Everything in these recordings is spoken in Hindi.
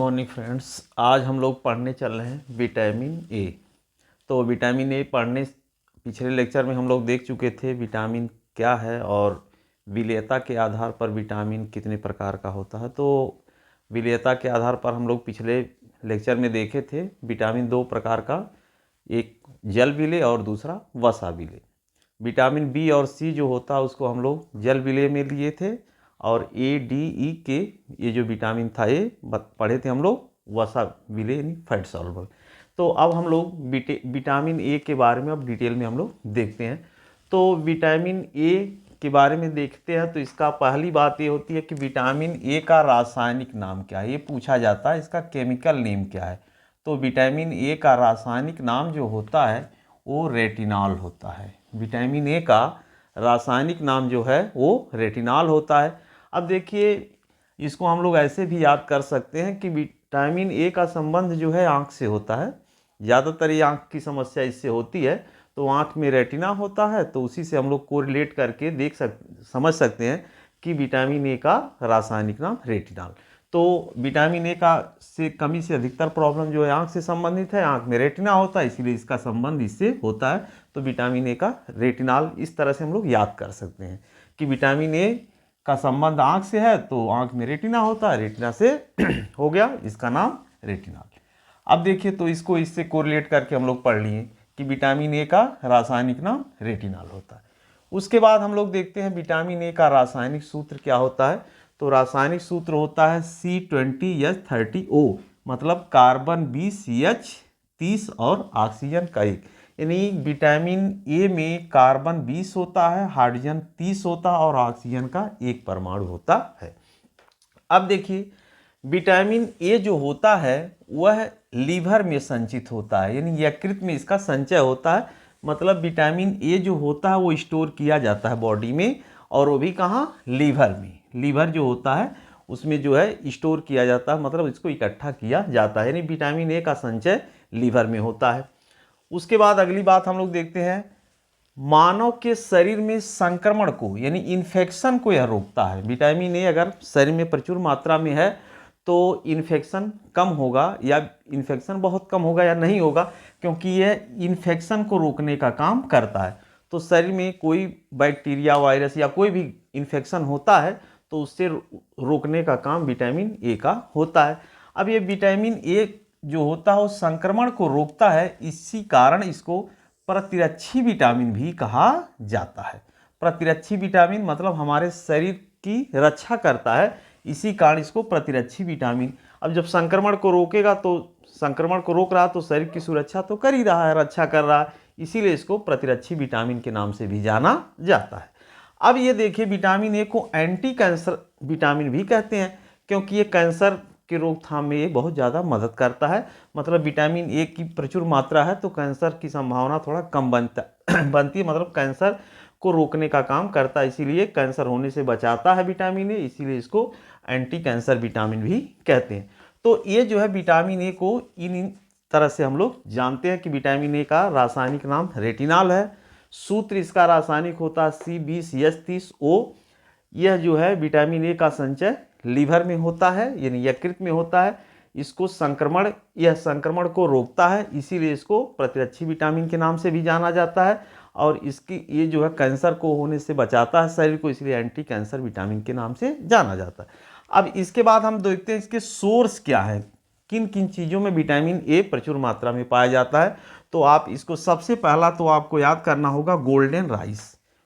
Morning friends. आज हम लोग पढ़ने चल रहे हैं विटामिन ए। तो विटामिन ए पढ़ने पिछले लेक्चर में हम लोग देख चुके थे विटामिन क्या है और विलेयता के आधार पर विटामिन कितने प्रकार का होता है। तो विलेयता के आधार पर हम लोग पिछले लेक्चर में देखे थे विटामिन दो प्रकार का, एक जल विलेय और दूसरा वसा विलेय। विटामिन बी और सी जो होता है उसको हम लोग जल विलेय में लिए थे और ए डी ई के ये जो विटामिन था ये पढ़े थे हम लोग वसा विलेय यानी फैट सॉल्युबल। तो अब हम लोग विटामिन ए के बारे में अब डिटेल में हम लोग देखते हैं। तो विटामिन ए के बारे में देखते हैं तो इसका पहली बात ये होती है कि विटामिन ए का रासायनिक नाम क्या है, ये पूछा जाता है। इसका केमिकल नेम क्या है? तो विटामिन ए का रासायनिक नाम जो होता है वो रेटिनॉल होता है। विटामिन ए का रासायनिक नाम जो है वो रेटिनॉल होता है। अब देखिए इसको हम लोग ऐसे भी याद कर सकते हैं कि विटामिन ए का संबंध जो है आँख से होता है। ज़्यादातर ये आँख की समस्या इससे होती है, तो आँख में रेटिना होता है, तो उसी से हम लोग कोरिलेट करके समझ सकते हैं कि विटामिन ए का रासायनिक नाम रेटिनॉल। तो विटामिन ए का से कमी से अधिकतर प्रॉब्लम जो है आँख से संबंधित है, आँख में रेटिना होता है, इसीलिए इसका संबंध इससे होता है। तो विटामिन ए का रेटिनॉल इस तरह से हम लोग याद कर सकते हैं कि विटामिन ए का संबंध आँख से है तो आँख में रेटिना होता है, रेटिना से हो गया इसका नाम रेटिनॉल। अब देखिए तो इसको इससे कोरिलेट करके हम लोग पढ़ लिए कि विटामिन ए का रासायनिक नाम रेटिनॉल होता है। उसके बाद हम लोग देखते हैं विटामिन ए का रासायनिक सूत्र क्या होता है। तो रासायनिक सूत्र होता है C20H30O, मतलब कार्बन 20 CH 30 और ऑक्सीजन का 1। यानी विटामिन ए में कार्बन 20 होता है, हाइड्रोजन 30 होता है और ऑक्सीजन का 1 परमाणु होता है। अब देखिए विटामिन ए जो होता है वह लीवर में संचित होता है, यानी यकृत में इसका संचय होता है। मतलब विटामिन ए जो होता है वो स्टोर किया जाता है बॉडी में, और वो भी कहाँ? लीवर में। लीवर जो होता है उसमें जो है स्टोर किया जाता है, मतलब इसको इकट्ठा किया जाता है, यानी विटामिन ए का संचय लीवर में होता है। उसके बाद अगली बात हम लोग देखते हैं, मानव के शरीर में संक्रमण को यानी इन्फेक्शन को यह रोकता है। विटामिन ए अगर शरीर में प्रचुर मात्रा में है तो इन्फेक्शन कम होगा या इन्फेक्शन बहुत कम होगा या नहीं होगा, क्योंकि यह इन्फेक्शन को रोकने का काम करता है। तो शरीर में कोई बैक्टीरिया, वायरस या कोई भी इन्फेक्शन होता है तो उससे रोकने का काम विटामिन ए का होता है। अब ये विटामिन ए जो होता है वो संक्रमण को रोकता है, इसी कारण इसको प्रतिरक्षी विटामिन भी कहा जाता है। प्रतिरक्षी विटामिन मतलब हमारे शरीर की रक्षा करता है, इसी कारण इसको प्रतिरक्षी विटामिन। अब जब संक्रमण को रोकेगा तो संक्रमण को रोक रहा तो शरीर की सुरक्षा तो कर ही रहा है, रक्षा कर रहा है, इसीलिए इसको प्रतिरक्षी विटामिन के नाम से भी जाना जाता है। अब ये देखिए विटामिन ए को एंटी कैंसर विटामिन भी कहते हैं, क्योंकि ये कैंसर के रोकथाम में ये बहुत ज़्यादा मदद करता है। मतलब विटामिन ए की प्रचुर मात्रा है तो कैंसर की संभावना थोड़ा कम बनती है, मतलब कैंसर को रोकने का काम करता है, इसीलिए कैंसर होने से बचाता है विटामिन ए, इसीलिए इसको एंटी कैंसर विटामिन भी कहते हैं। तो ये जो है विटामिन ए को इन तरह से हम लोग जानते हैं कि विटामिन ए का रासायनिक नाम रेटिनॉल है। सूत्र इसका रासायनिक होता है C20H30O। यह जो है विटामिन ए का संचय लीवर में होता है, यानी यकृत में होता है। इसको यह संक्रमण को रोकता है, इसीलिए इसको प्रतिरक्षी विटामिन के नाम से भी जाना जाता है। और इसकी ये जो है कैंसर को होने से बचाता है शरीर को, इसलिए एंटी कैंसर विटामिन के नाम से जाना जाता है। अब इसके बाद हम देखते हैं इसके सोर्स क्या है, किन किन चीज़ों में विटामिन ए प्रचुर मात्रा में पाया जाता है। तो आप इसको सबसे पहला तो आपको याद करना होगा गोल्डन राइस।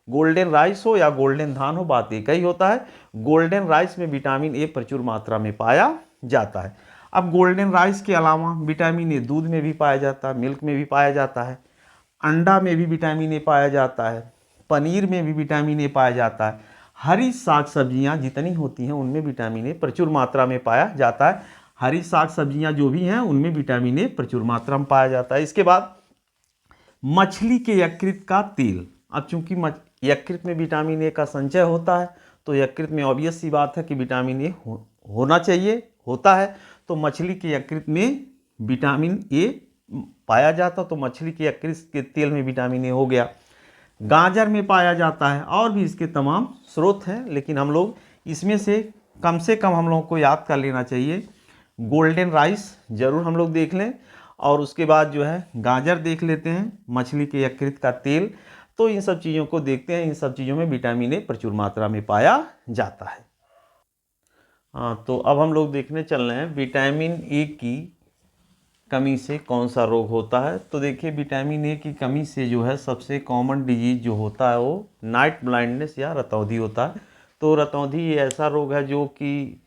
गोल्डन राइस हो या गोल्डन धान हो, बात एक ही होता है। गोल्डन राइस में विटामिन ए प्रचुर मात्रा में पाया जाता है। अब गोल्डन राइस के अलावा विटामिन ए दूध में भी पाया जाता है, मिल्क में भी पाया जाता है, अंडा में भी विटामिन ए पाया जाता है, पनीर में भी विटामिन ए पाया जाता है। हरी साग सब्जियाँ जितनी होती हैं उनमें विटामिन ए प्रचुर मात्रा में पाया जाता है। हरी साग सब्जियाँ जो भी हैं उनमें विटामिन ए प्रचुर मात्रा में पाया जाता है। इसके बाद मछली के यकृत का तेल। अब चूंकि यकृत में विटामिन ए का संचय होता है तो यकृत में ऑब्वियस सी बात है कि विटामिन ए होना चाहिए, होता है। तो मछली के यकृत में विटामिन ए पाया जाता, तो मछली के यकृत के तेल में विटामिन ए हो गया। गाजर में पाया जाता है, और भी इसके तमाम स्रोत हैं, लेकिन हम लोग इसमें से कम हम लोगों को याद कर लेना चाहिए। गोल्डन राइस ज़रूर हम लोग देख लें, और उसके बाद जो है गाजर देख लेते हैं, मछली के यकृत का तेल। तो इन सब चीज़ों को देखते हैं, इन सब चीज़ों में विटामिन ए प्रचुर मात्रा में पाया जाता है। हाँ, तो अब हम लोग देखने चल रहे हैं विटामिन ए की कमी से कौन सा रोग होता है। तो देखिए, विटामिन ए की कमी से जो है सबसे कॉमन डिजीज जो होता है वो नाइट ब्लाइंडनेस या रतौंधी होता है। तो रतौंधी ये ऐसा रोग है जो कि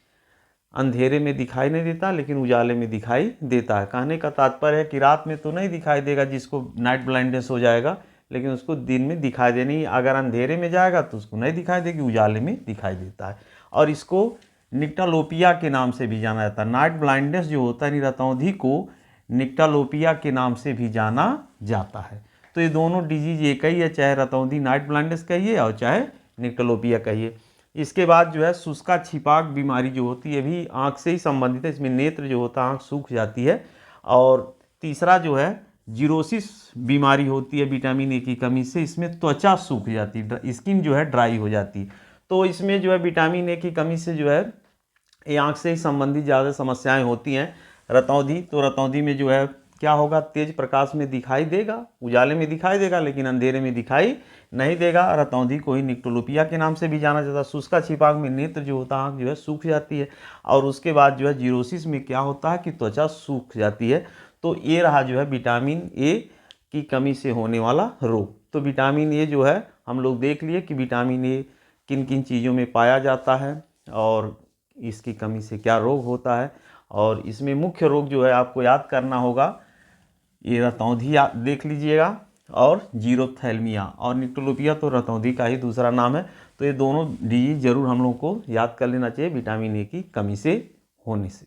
अंधेरे में दिखाई नहीं देता, लेकिन उजाले में दिखाई देता है। कहने का तात्पर्य है कि रात में तो नहीं दिखाई देगा जिसको नाइट ब्लाइंडनेस हो जाएगा, लेकिन उसको दिन में दिखाई देनी, अगर अंधेरे में जाएगा तो उसको नहीं दिखाई देगी, उजाले में दिखाई देता है। और इसको निक्टालोपिया के नाम से भी जाना जाता है। नाइट ब्लाइंडनेस जो होता है रतौंधी को निक्टालोपिया के नाम से भी जाना जाता है। तो ये दोनों डिजीज एक ही है, चाहे रतौंधी नाइट ब्लाइंडनेस कहिए और चाहे निक्टालोपिया कहिए। इसके बाद जो है शुष्का छिपाक बीमारी जो होती है भी आँख से ही संबंधित है। इसमें नेत्र जो होता है आँख सूख जाती है। और तीसरा जो है जीरोसिस बीमारी होती है विटामिन ए की कमी से, इसमें त्वचा सूख जाती है, स्किन जो है ड्राई हो जाती है। तो इसमें जो है विटामिन ए की कमी से जो है ये आँख से ही संबंधित ज़्यादा समस्याएं होती हैं। रतौंधी, तो रतौंधी में जो है क्या होगा, तेज प्रकाश में दिखाई देगा, उजाले में दिखाई देगा, लेकिन अंधेरे में दिखाई नहीं देगा। रतौंधी को ही निक्टोलोपिया के नाम से भी जाना जाता है। शुष्का छिपाक में नेत्र जो होता है आँख जो है सूख जाती है। और उसके बाद जो है जीरोसिस में क्या होता है कि त्वचा सूख जाती है। तो ये रहा जो है विटामिन ए की कमी से होने वाला रोग। तो विटामिन ए जो है हम लोग देख लिए कि विटामिन ए किन किन चीज़ों में पाया जाता है और इसकी कमी से क्या रोग होता है। और इसमें मुख्य रोग जो है आपको याद करना होगा, ये रतौंधी देख लीजिएगा और जीरोथैल्मिया, और निक्टोलोपिया तो रतौंधी का ही दूसरा नाम है। तो ये दोनों डिजीज जरूर हम लोग को याद कर लेना चाहिए विटामिन ए की कमी से होने से।